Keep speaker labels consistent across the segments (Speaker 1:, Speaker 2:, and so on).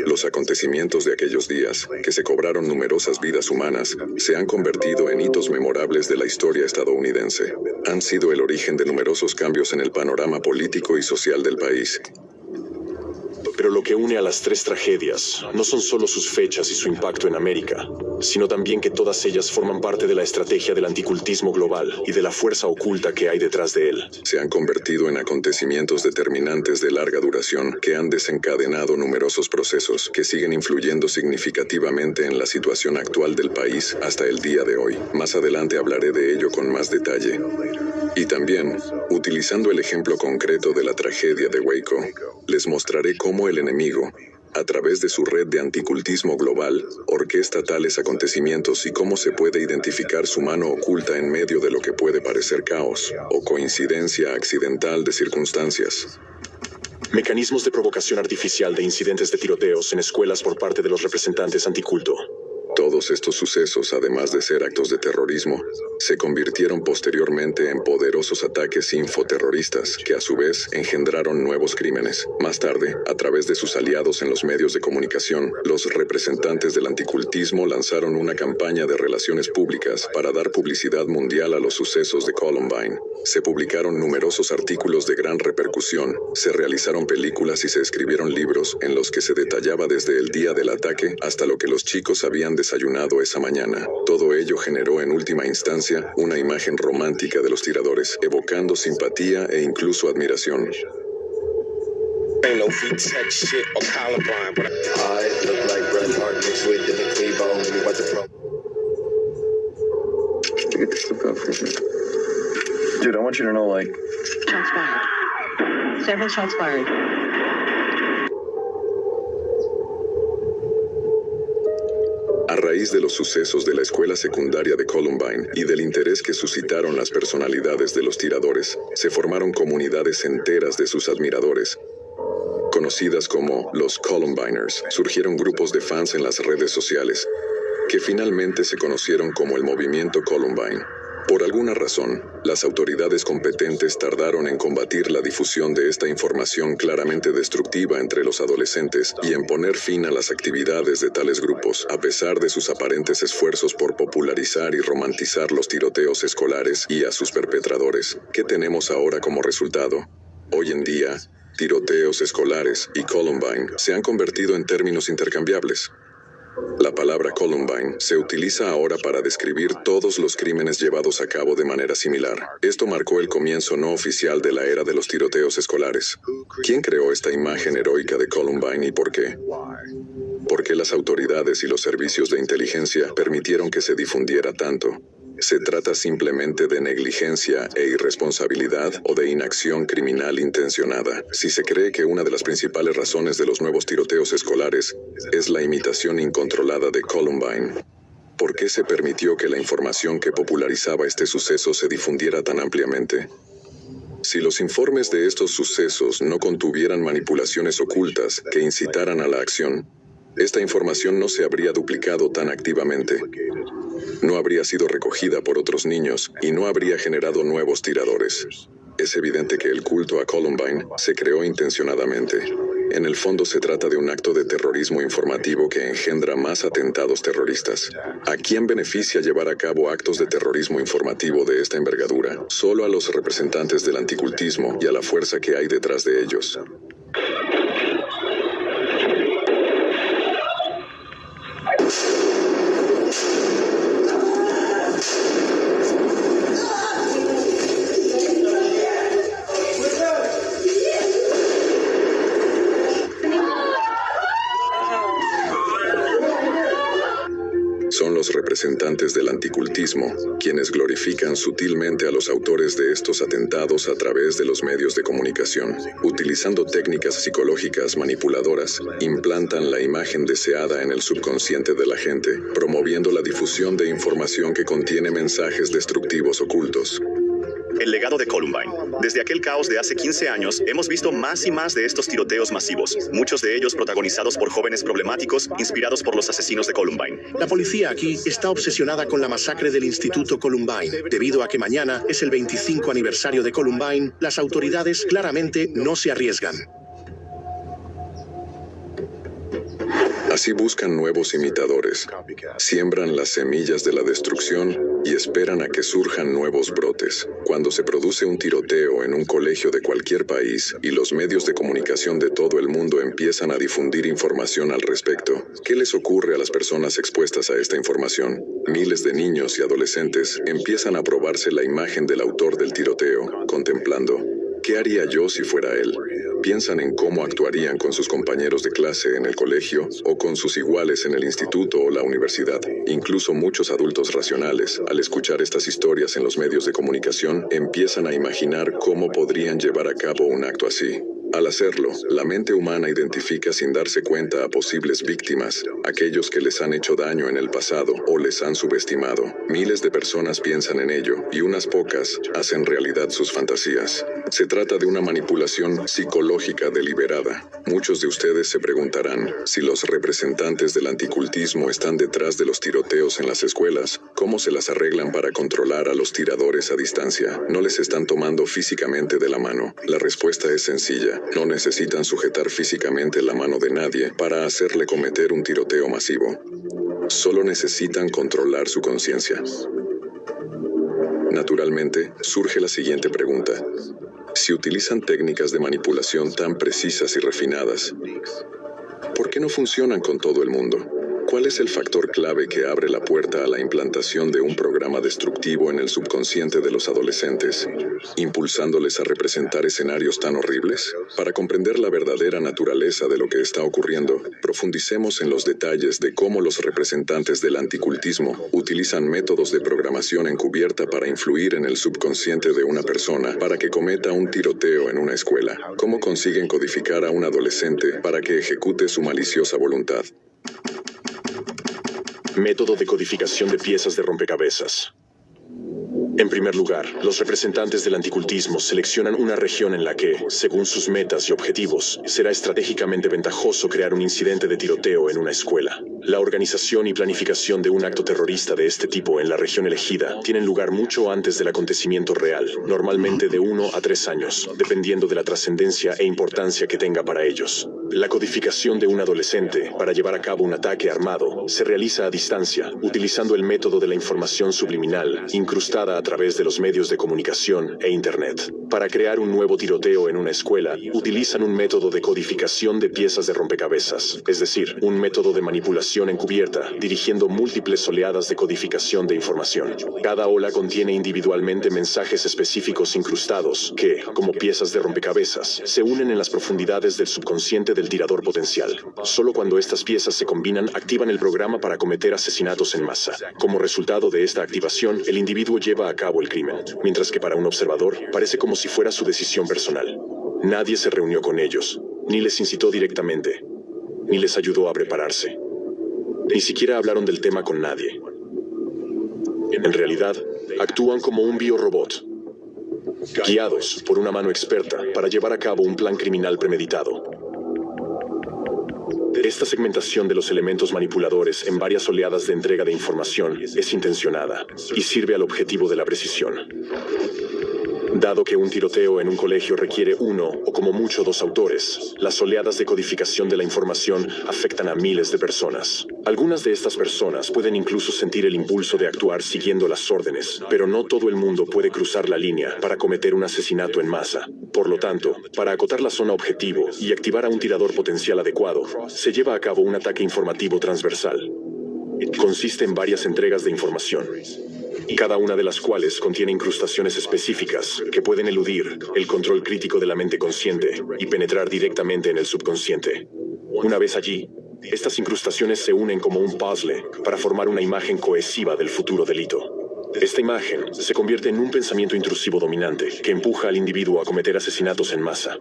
Speaker 1: Los acontecimientos de aquellos días, que se cobraron numerosas vidas humanas, se han convertido en hitos memorables de la historia estadounidense. Han sido el origen de numerosos cambios en el panorama político y social del país.
Speaker 2: Pero lo que une a las tres tragedias no son solo sus fechas y su impacto en América, sino también que todas ellas forman parte de la estrategia del anticultismo global y de la fuerza oculta que hay detrás de él.
Speaker 1: Se han convertido en acontecimientos determinantes de larga duración que han desencadenado numerosos procesos que siguen influyendo significativamente en la situación actual del país hasta el día de hoy. Más adelante hablaré de ello con más detalle. Y también, utilizando el ejemplo concreto de la tragedia de Waco, les mostraré cómo el enemigo, a través de su red de anticultismo global, orquesta tales acontecimientos y cómo se puede identificar su mano oculta en medio de lo que puede parecer caos o coincidencia accidental de circunstancias.
Speaker 2: Mecanismos de provocación artificial de incidentes de tiroteos en escuelas por parte de los representantes anticulto.
Speaker 1: Todos estos sucesos, además de ser actos de terrorismo, se convirtieron posteriormente en poderosos ataques infoterroristas que a su vez engendraron nuevos crímenes. Más tarde, a través de sus aliados en los medios de comunicación, los representantes del anticultismo lanzaron una campaña de relaciones públicas para dar publicidad mundial a los sucesos de Columbine. Se publicaron numerosos artículos de gran repercusión, se realizaron películas y se escribieron libros en los que se detallaba desde el día del ataque hasta lo que los chicos habían desayunado esa mañana. Todo ello generó en última instancia una imagen romántica de los tiradores, evocando simpatía e incluso admiración.
Speaker 3: Dude, I want you to know, like...
Speaker 4: Shots fired. Several shots fired.
Speaker 1: A raíz de los sucesos de la escuela secundaria de Columbine y del interés que suscitaron las personalidades de los tiradores, se formaron comunidades enteras de sus admiradores. Conocidas como los Columbiners, surgieron grupos de fans en las redes sociales, que finalmente se conocieron como el movimiento Columbine. Por alguna razón, las autoridades competentes tardaron en combatir la difusión de esta información claramente destructiva entre los adolescentes y en poner fin a las actividades de tales grupos, a pesar de sus aparentes esfuerzos por popularizar y romantizar los tiroteos escolares y a sus perpetradores. ¿Qué tenemos ahora como resultado? Hoy en día, tiroteos escolares y Columbine se han convertido en términos intercambiables. La palabra Columbine se utiliza ahora para describir todos los crímenes llevados a cabo de manera similar. Esto marcó el comienzo no oficial de la era de los tiroteos escolares. ¿Quién creó esta imagen heroica de Columbine y por qué? ¿Por qué las autoridades y los servicios de inteligencia permitieron que se difundiera tanto? ¿Se trata simplemente de negligencia e irresponsabilidad o de inacción criminal intencionada? Si se cree que una de las principales razones de los nuevos tiroteos escolares es la imitación incontrolada de Columbine, ¿por qué se permitió que la información que popularizaba este suceso se difundiera tan ampliamente? Si los informes de estos sucesos no contuvieran manipulaciones ocultas que incitaran a la acción, esta información no se habría duplicado tan activamente. No habría sido recogida por otros niños y no habría generado nuevos tiradores. Es evidente que el culto a Columbine se creó intencionadamente. En el fondo se trata de un acto de terrorismo informativo que engendra más atentados terroristas. ¿A quién beneficia llevar a cabo actos de terrorismo informativo de esta envergadura? Solo a los representantes del anticultismo y a la fuerza que hay detrás de ellos. Son los representantes del anticultismo quienes glorifican sutilmente a los autores de estos atentados a través de los medios de comunicación. Utilizando técnicas psicológicas manipuladoras, implantan la imagen deseada en el subconsciente de la gente, promoviendo la difusión de información que contiene mensajes destructivos ocultos.
Speaker 5: El legado de Columbine. Desde aquel caos de hace 15 años, hemos visto más y más de estos tiroteos masivos, muchos de ellos protagonizados por jóvenes problemáticos, inspirados por los asesinos de Columbine.
Speaker 6: La policía aquí está obsesionada con la masacre del Instituto Columbine. Debido a que mañana es el 25 aniversario de Columbine, las autoridades claramente no se arriesgan.
Speaker 1: Así buscan nuevos imitadores, siembran las semillas de la destrucción y esperan a que surjan nuevos brotes. Cuando se produce un tiroteo en un colegio de cualquier país y los medios de comunicación de todo el mundo empiezan a difundir información al respecto, ¿qué les ocurre a las personas expuestas a esta información? Miles de niños y adolescentes empiezan a probarse la imagen del autor del tiroteo, contemplando: ¿qué haría yo si fuera él? Piensan en cómo actuarían con sus compañeros de clase en el colegio o con sus iguales en el instituto o la universidad. Incluso muchos adultos racionales, al escuchar estas historias en los medios de comunicación, empiezan a imaginar cómo podrían llevar a cabo un acto así. Al hacerlo, la mente humana identifica sin darse cuenta a posibles víctimas, aquellos que les han hecho daño en el pasado o les han subestimado. Miles de personas piensan en ello y unas pocas hacen realidad sus fantasías. Se trata de una manipulación psicológica deliberada. Muchos de ustedes se preguntarán, si los representantes del anticultismo están detrás de los tiroteos en las escuelas, ¿cómo se las arreglan para controlar a los tiradores a distancia? No les están tomando físicamente de la mano. La respuesta es sencilla. No necesitan sujetar físicamente la mano de nadie para hacerle cometer un tiroteo masivo. Solo necesitan controlar su conciencia. Naturalmente, surge la siguiente pregunta. Si utilizan técnicas de manipulación tan precisas y refinadas, ¿por qué no funcionan con todo el mundo? ¿Cuál es el factor clave que abre la puerta a la implantación de un programa destructivo en el subconsciente de los adolescentes, impulsándoles a representar escenarios tan horribles? Para comprender la verdadera naturaleza de lo que está ocurriendo, profundicemos en los detalles de cómo los representantes del anticultismo utilizan métodos de programación encubierta para influir en el subconsciente de una persona para que cometa un tiroteo en una escuela. ¿Cómo consiguen codificar a un adolescente para que ejecute su maliciosa voluntad?
Speaker 2: Método de codificación de piezas de rompecabezas. En primer lugar, los representantes del anticultismo seleccionan una región en la que, según sus metas y objetivos, será estratégicamente ventajoso crear un incidente de tiroteo en una escuela. La organización y planificación de un acto terrorista de este tipo en la región elegida tienen lugar mucho antes del acontecimiento real, normalmente de 1 a 3 años, dependiendo de la trascendencia e importancia que tenga para ellos. La codificación de un adolescente para llevar a cabo un ataque armado se realiza a distancia, utilizando el método de la información subliminal, incrustada a través de los medios de comunicación e Internet. Para crear un nuevo tiroteo en una escuela, utilizan un método de codificación de piezas de rompecabezas, es decir, un método de manipulación encubierta, dirigiendo múltiples oleadas de codificación de información. Cada ola contiene individualmente mensajes específicos incrustados que, como piezas de rompecabezas, se unen en las profundidades del subconsciente del tirador potencial. Solo cuando estas piezas se combinan, activan el programa para cometer asesinatos en masa. Como resultado de esta activación, el individuo lleva a cabo el crimen, mientras que para un observador parece como si fuera su decisión personal. Nadie se reunió con ellos, ni les incitó directamente, ni les ayudó a prepararse. Ni siquiera hablaron del tema con nadie. En realidad, actúan como un biorobot, guiados por una mano experta para llevar a cabo un plan criminal premeditado. Esta segmentación de los elementos manipuladores en varias oleadas de entrega de información es intencionada y sirve al objetivo de la precisión. Dado que un tiroteo en un colegio requiere uno o como mucho 2 autores, las oleadas de codificación de la información afectan a miles de personas. Algunas de estas personas pueden incluso sentir el impulso de actuar siguiendo las órdenes, pero no todo el mundo puede cruzar la línea para cometer un asesinato en masa. Por lo tanto, para acotar la zona objetivo y activar a un tirador potencial adecuado, se lleva a cabo un ataque informativo transversal. Consiste en varias entregas de información, cada una de las cuales contiene incrustaciones específicas que pueden eludir el control crítico de la mente consciente y penetrar directamente en el subconsciente. Una vez allí, estas incrustaciones se unen como un puzzle para formar una imagen cohesiva del futuro delito. Esta imagen se convierte en un pensamiento intrusivo dominante que empuja al individuo a cometer asesinatos en masa.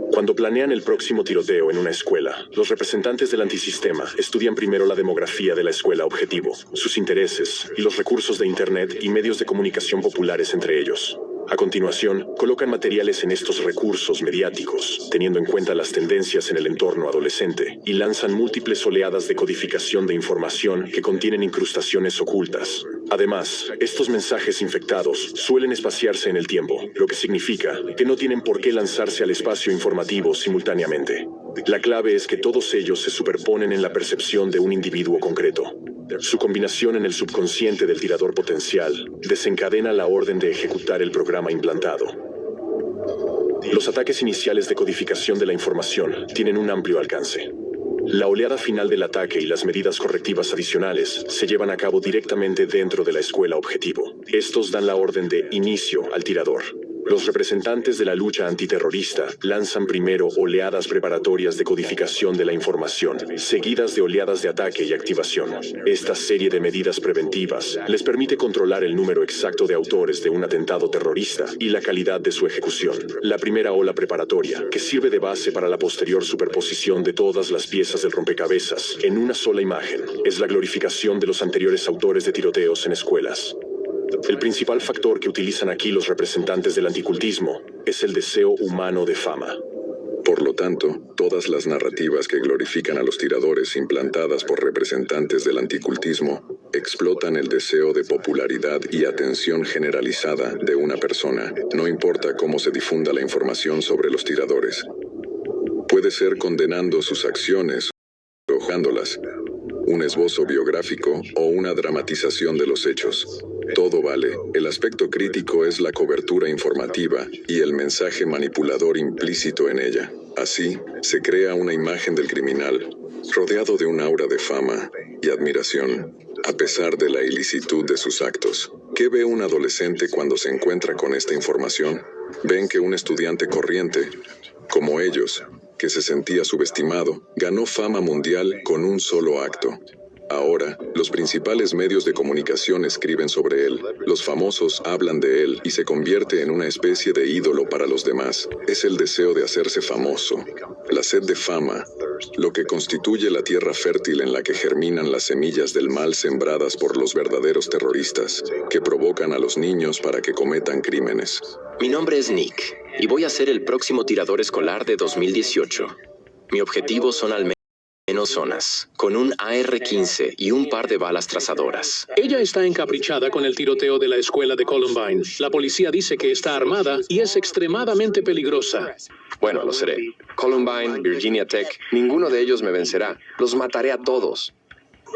Speaker 2: Cuando planean el próximo tiroteo en una escuela, los representantes del antisistema estudian primero la demografía de la escuela objetivo, sus intereses y los recursos de Internet y medios de comunicación populares entre ellos. A continuación, colocan materiales en estos recursos mediáticos, teniendo en cuenta las tendencias en el entorno adolescente, y lanzan múltiples oleadas de codificación de información que contienen incrustaciones ocultas. Además, estos mensajes infectados suelen espaciarse en el tiempo, lo que significa que no tienen por qué lanzarse al espacio informativo simultáneamente. La clave es que todos ellos se superponen en la percepción de un individuo concreto. Su combinación en el subconsciente del tirador potencial desencadena la orden de ejecutar el programa implantado. Los ataques iniciales de codificación de la información tienen un amplio alcance. La oleada final del ataque y las medidas correctivas adicionales se llevan a cabo directamente dentro de la escuela objetivo. Estos dan la orden de inicio al tirador. Los representantes de la lucha antiterrorista lanzan primero oleadas preparatorias de codificación de la información, seguidas de oleadas de ataque y activación. Esta serie de medidas preventivas les permite controlar el número exacto de autores de un atentado terrorista y la calidad de su ejecución. La primera ola preparatoria, que sirve de base para la posterior superposición de todas las piezas del rompecabezas en una sola imagen, es la glorificación de los anteriores autores de tiroteos en escuelas. El principal factor que utilizan aquí los representantes del anticultismo es el deseo humano de fama.
Speaker 1: Por lo tanto, todas las narrativas que glorifican a los tiradores implantadas por representantes del anticultismo explotan el deseo de popularidad y atención generalizada de una persona, no importa cómo se difunda la información sobre los tiradores. Puede ser condenando sus acciones o elogiándolas, un esbozo biográfico o una dramatización de los hechos. Todo vale. El aspecto crítico es la cobertura informativa y el mensaje manipulador implícito en ella. Así, se crea una imagen del criminal, rodeado de un aura de fama y admiración, a pesar de la ilicitud de sus actos. ¿Qué ve un adolescente cuando se encuentra con esta información? Ven que un estudiante corriente, como ellos, que se sentía subestimado, ganó fama mundial con un solo acto. Ahora, los principales medios de comunicación escriben sobre él, los famosos hablan de él y se convierte en una especie de ídolo para los demás. Es el deseo de hacerse famoso, la sed de fama, lo que constituye la tierra fértil en la que germinan las semillas del mal sembradas por los verdaderos terroristas, que provocan a los niños para que cometan crímenes.
Speaker 3: Mi nombre es Nick, y voy a ser el próximo tirador escolar de 2018. Mi objetivo son al menos zonas, con un AR-15 y un par de balas trazadoras.
Speaker 7: Ella está encaprichada con el tiroteo de la escuela de Columbine. La policía dice que está armada y es extremadamente peligrosa.
Speaker 8: Bueno, lo seré. Columbine, Virginia Tech, ninguno de ellos me vencerá. Los mataré a todos.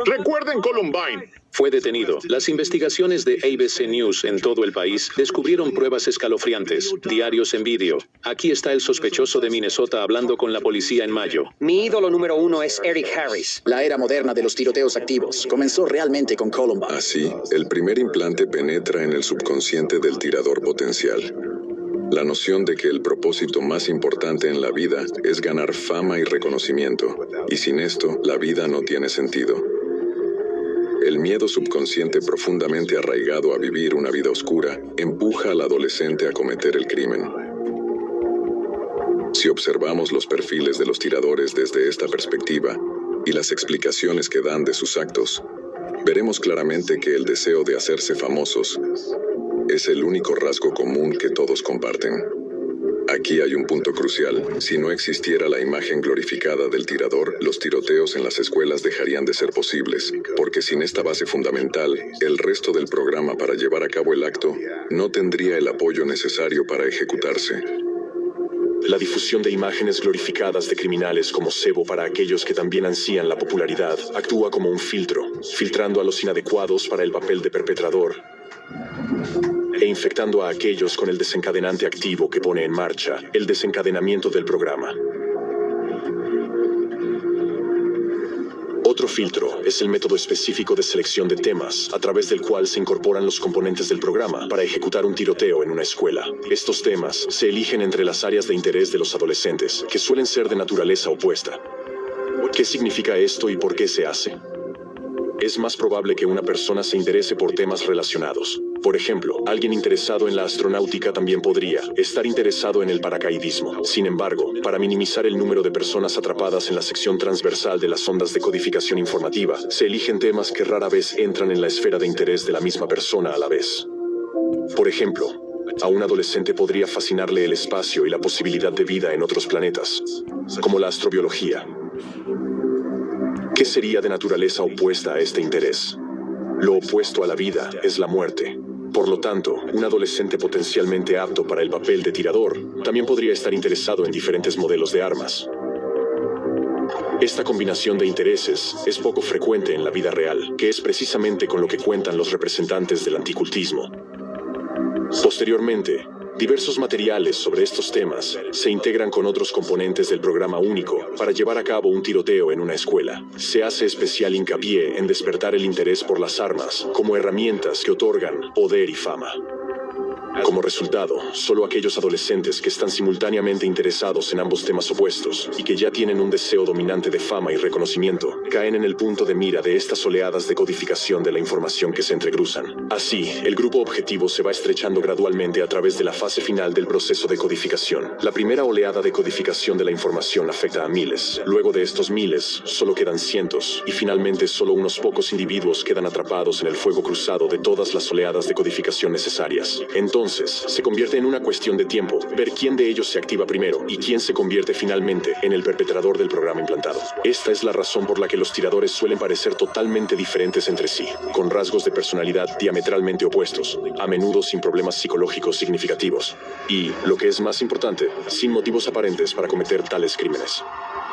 Speaker 9: Recuerden Columbine.
Speaker 7: Fue detenido. Las investigaciones de ABC News en todo el país descubrieron pruebas escalofriantes, diarios en vídeo. Aquí está el sospechoso de Minnesota hablando con la policía en mayo.
Speaker 10: Mi ídolo número 1 es Eric Harris.
Speaker 11: La era moderna de los tiroteos activos comenzó realmente con Columbine.
Speaker 1: Así, el primer implante penetra en el subconsciente del tirador potencial. La noción de que el propósito más importante en la vida es ganar fama y reconocimiento, y sin esto, la vida no tiene sentido. El miedo subconsciente profundamente arraigado a vivir una vida oscura empuja al adolescente a cometer el crimen. Si observamos los perfiles de los tiradores desde esta perspectiva y las explicaciones que dan de sus actos, veremos claramente que el deseo de hacerse famosos es el único rasgo común que todos comparten. Aquí hay un punto crucial. Si no existiera la imagen glorificada del tirador, los tiroteos en las escuelas dejarían de ser posibles, porque sin esta base fundamental, el resto del programa para llevar a cabo el acto no tendría el apoyo necesario para ejecutarse.
Speaker 2: La difusión de imágenes glorificadas de criminales como cebo para aquellos que también ansían la popularidad actúa como un filtro, filtrando a los inadecuados para el papel de perpetrador e infectando a aquellos con el desencadenante activo que pone en marcha el desencadenamiento del programa. Otro filtro es el método específico de selección de temas, a través del cual se incorporan los componentes del programa para ejecutar un tiroteo en una escuela. Estos temas se eligen entre las áreas de interés de los adolescentes, que suelen ser de naturaleza opuesta. ¿Qué significa esto y por qué se hace? Es más probable que una persona se interese por temas relacionados. Por ejemplo, alguien interesado en la astronáutica también podría estar interesado en el paracaidismo. Sin embargo, para minimizar el número de personas atrapadas en la sección transversal de las ondas de codificación informativa, se eligen temas que rara vez entran en la esfera de interés de la misma persona a la vez. Por ejemplo, a un adolescente podría fascinarle el espacio y la posibilidad de vida en otros planetas, como la astrobiología. ¿Qué sería de naturaleza opuesta a este interés? Lo opuesto a la vida es la muerte. Por lo tanto, un adolescente potencialmente apto para el papel de tirador también podría estar interesado en diferentes modelos de armas. Esta combinación de intereses es poco frecuente en la vida real, que es precisamente con lo que cuentan los representantes del anticultismo. Posteriormente, diversos materiales sobre estos temas se integran con otros componentes del programa único para llevar a cabo un tiroteo en una escuela. Se hace especial hincapié en despertar el interés por las armas como herramientas que otorgan poder y fama. Como resultado, solo aquellos adolescentes que están simultáneamente interesados en ambos temas opuestos y que ya tienen un deseo dominante de fama y reconocimiento, caen en el punto de mira de estas oleadas de codificación de la información que se entrecruzan. Así, el grupo objetivo se va estrechando gradualmente a través de la fase final del proceso de codificación. La primera oleada de codificación de la información afecta a miles. Luego de estos miles, solo quedan cientos, y finalmente solo unos pocos individuos quedan atrapados en el fuego cruzado de todas las oleadas de codificación necesarias. Entonces, se convierte en una cuestión de tiempo ver quién de ellos se activa primero y quién se convierte finalmente en el perpetrador del programa implantado. Esta es la razón por la que los tiradores suelen parecer totalmente diferentes entre sí, con rasgos de personalidad diametralmente opuestos, a menudo sin problemas psicológicos significativos, y, lo que es más importante, sin motivos aparentes para cometer tales crímenes.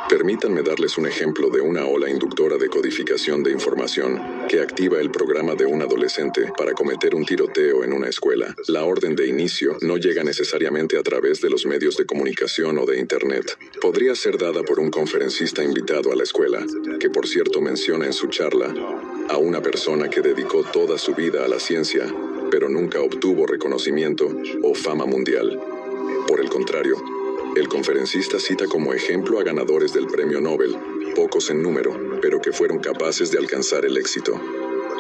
Speaker 1: Permítanme darles un ejemplo de una ola inductora de codificación de información que activa el programa de un adolescente para cometer un tiroteo en una escuela. La orden de inicio no llega necesariamente a través de los medios de comunicación o de Internet. Podría ser dada por un conferencista invitado a la escuela, que por cierto menciona en su charla a una persona que dedicó toda su vida a la ciencia, pero nunca obtuvo reconocimiento o fama mundial. Por el contrario, el conferencista cita como ejemplo a ganadores del premio Nobel, pocos en número, pero que fueron capaces de alcanzar el éxito.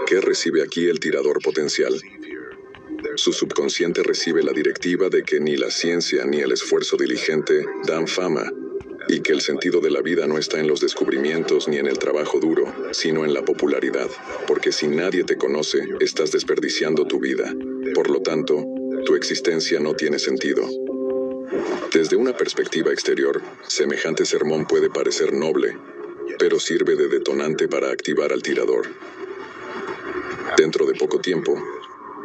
Speaker 1: ¿Qué recibe aquí el tirador potencial? Su subconsciente recibe la directiva de que ni la ciencia ni el esfuerzo diligente dan fama, y que el sentido de la vida no está en los descubrimientos ni en el trabajo duro, sino en la popularidad, porque si nadie te conoce, estás desperdiciando tu vida. Por lo tanto, tu existencia no tiene sentido. Desde una perspectiva exterior, semejante sermón puede parecer noble, pero sirve de detonante para activar al tirador. Dentro de poco tiempo,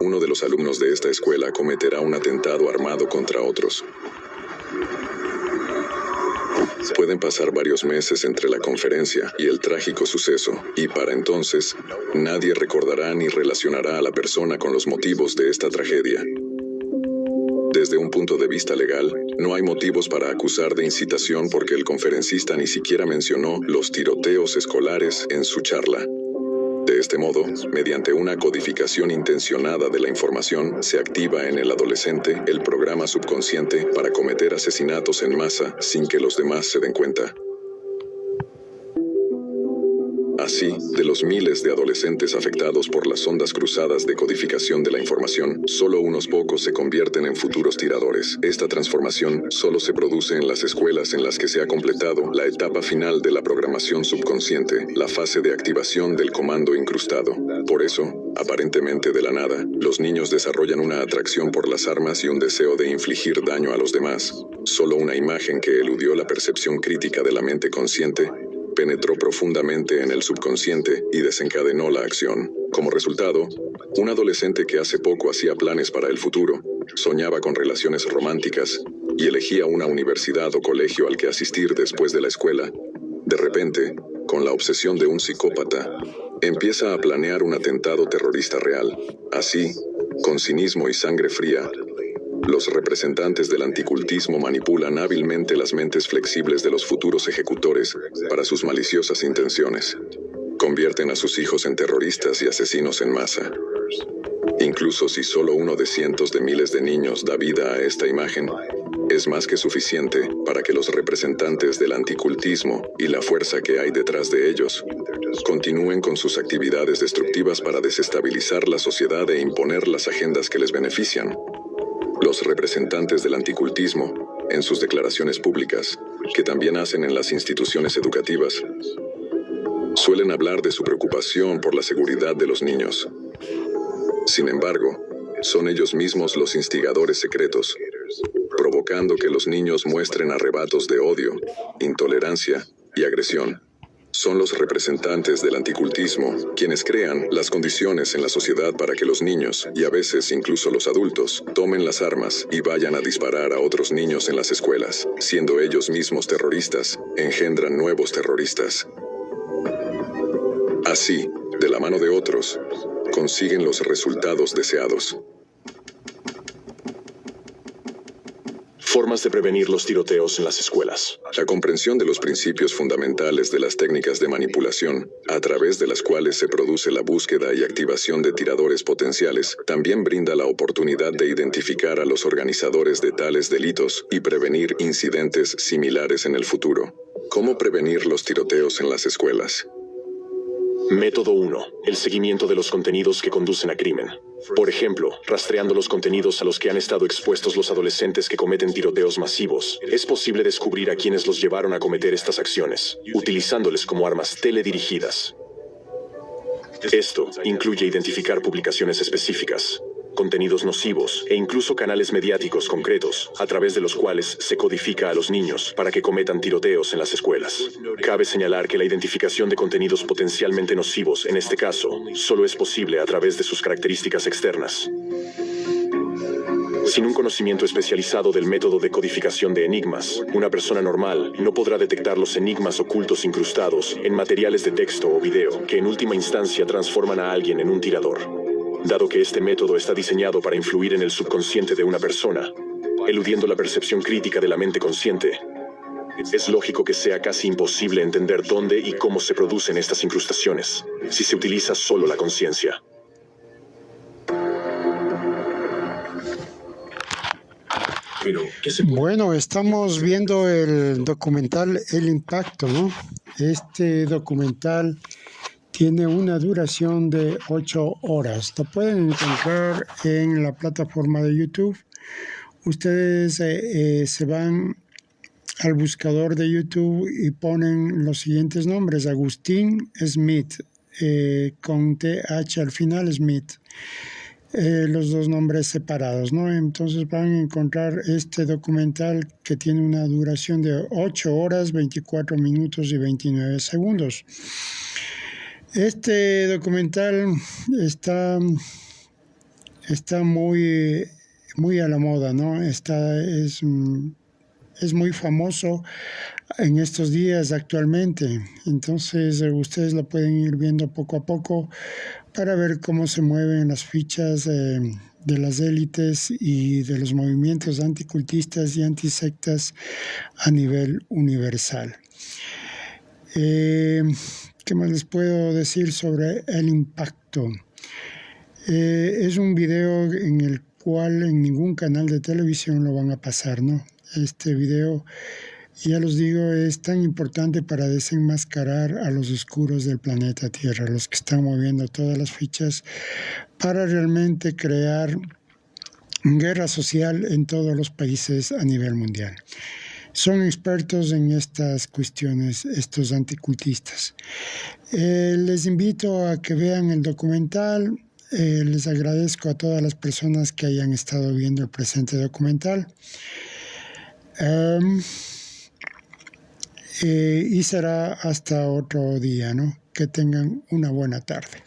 Speaker 1: uno de los alumnos de esta escuela cometerá un atentado armado contra otros. Pueden pasar varios meses entre la conferencia y el trágico suceso, y para entonces, nadie recordará ni relacionará a la persona con los motivos de esta tragedia. Desde un punto de vista legal, no hay motivos para acusar de incitación porque el conferencista ni siquiera mencionó los tiroteos escolares en su charla. De este modo, mediante una codificación intencionada de la información, se activa en el adolescente el programa subconsciente para cometer asesinatos en masa sin que los demás se den cuenta. Así, de los miles de adolescentes afectados por las ondas cruzadas de codificación de la información, solo unos pocos se convierten en futuros tiradores. Esta transformación solo se produce en las escuelas en las que se ha completado la etapa final de la programación subconsciente, la fase de activación del comando incrustado. Por eso, aparentemente de la nada, los niños desarrollan una atracción por las armas y un deseo de infligir daño a los demás. Solo una imagen que eludió la percepción crítica de la mente consciente penetró profundamente en el subconsciente y desencadenó la acción. Como resultado, un adolescente que hace poco hacía planes para el futuro, soñaba con relaciones románticas y elegía una universidad o colegio al que asistir después de la escuela, de repente, con la obsesión de un psicópata, empieza a planear un atentado terrorista real. Así, con cinismo y sangre fría, los representantes del anticultismo manipulan hábilmente las mentes flexibles de los futuros ejecutores para sus maliciosas intenciones. Convierten a sus hijos en terroristas y asesinos en masa. Incluso si solo uno de cientos de miles de niños da vida a esta imagen, es más que suficiente para que los representantes del anticultismo y la fuerza que hay detrás de ellos continúen con sus actividades destructivas para desestabilizar la sociedad e imponer las agendas que les benefician. Los representantes del anticultismo, en sus declaraciones públicas, que también hacen en las instituciones educativas, suelen hablar de su preocupación por la seguridad de los niños. Sin embargo, son ellos mismos los instigadores secretos, provocando que los niños muestren arrebatos de odio, intolerancia y agresión. Son los representantes del anticultismo quienes crean las condiciones en la sociedad para que los niños, y a veces incluso los adultos, tomen las armas y vayan a disparar a otros niños en las escuelas. Siendo ellos mismos terroristas, engendran nuevos terroristas. Así, de la mano de otros, consiguen los resultados deseados.
Speaker 2: Formas de prevenir los tiroteos en las escuelas.
Speaker 1: La comprensión de los principios fundamentales de las técnicas de manipulación, a través de las cuales se produce la búsqueda y activación de tiradores potenciales, también brinda la oportunidad de identificar a los organizadores de tales delitos y prevenir incidentes similares en el futuro. ¿Cómo prevenir los tiroteos en las escuelas?
Speaker 2: Método 1. El seguimiento de los contenidos que conducen a crimen. Por ejemplo, rastreando los contenidos a los que han estado expuestos los adolescentes que cometen tiroteos masivos, es posible descubrir a quienes los llevaron a cometer estas acciones, utilizándoles como armas teledirigidas. Esto incluye identificar publicaciones específicas, contenidos nocivos e incluso canales mediáticos concretos, a través de los cuales se codifica a los niños para que cometan tiroteos en las escuelas. Cabe señalar que la identificación de contenidos potencialmente nocivos, en este caso, solo es posible a través de sus características externas. Sin un conocimiento especializado del método de codificación de enigmas, una persona normal no podrá detectar los enigmas ocultos incrustados en materiales de texto o video que en última instancia transforman a alguien en un tirador. Dado que este método está diseñado para influir en el subconsciente de una persona, eludiendo la percepción crítica de la mente consciente, es lógico que sea casi imposible entender dónde y cómo se producen estas incrustaciones, si se utiliza solo la conciencia.
Speaker 12: Bueno, estamos viendo el documental El Impacto, ¿no? Este documental tiene una duración de 8 horas. Lo pueden encontrar en la plataforma de YouTube. Ustedes se van al buscador de YouTube y ponen los siguientes nombres: Agustín Smith, con TH al final, Smith. Los dos nombres separados, ¿no? Entonces van a encontrar este documental que tiene una duración de 8 horas, 24 minutos y 29 segundos. Este documental está muy a la moda, ¿no? Es muy famoso en estos días actualmente. Entonces ustedes lo pueden ir viendo poco a poco para ver cómo se mueven las fichas de las élites y de los movimientos anticultistas y antisectas a nivel universal. ¿Qué más les puedo decir sobre El Impacto? Es un video en el cual en ningún canal de televisión lo van a pasar, ¿no? Este video, ya los digo, es tan importante para desenmascarar a los oscuros del planeta Tierra, los que están moviendo todas las fichas para realmente crear guerra social en todos los países a nivel mundial. Son expertos en estas cuestiones, estos anticultistas. Les invito a que vean el documental. Les agradezco a todas las personas que hayan estado viendo el presente documental. Y será hasta otro día, ¿no? Que tengan una buena tarde.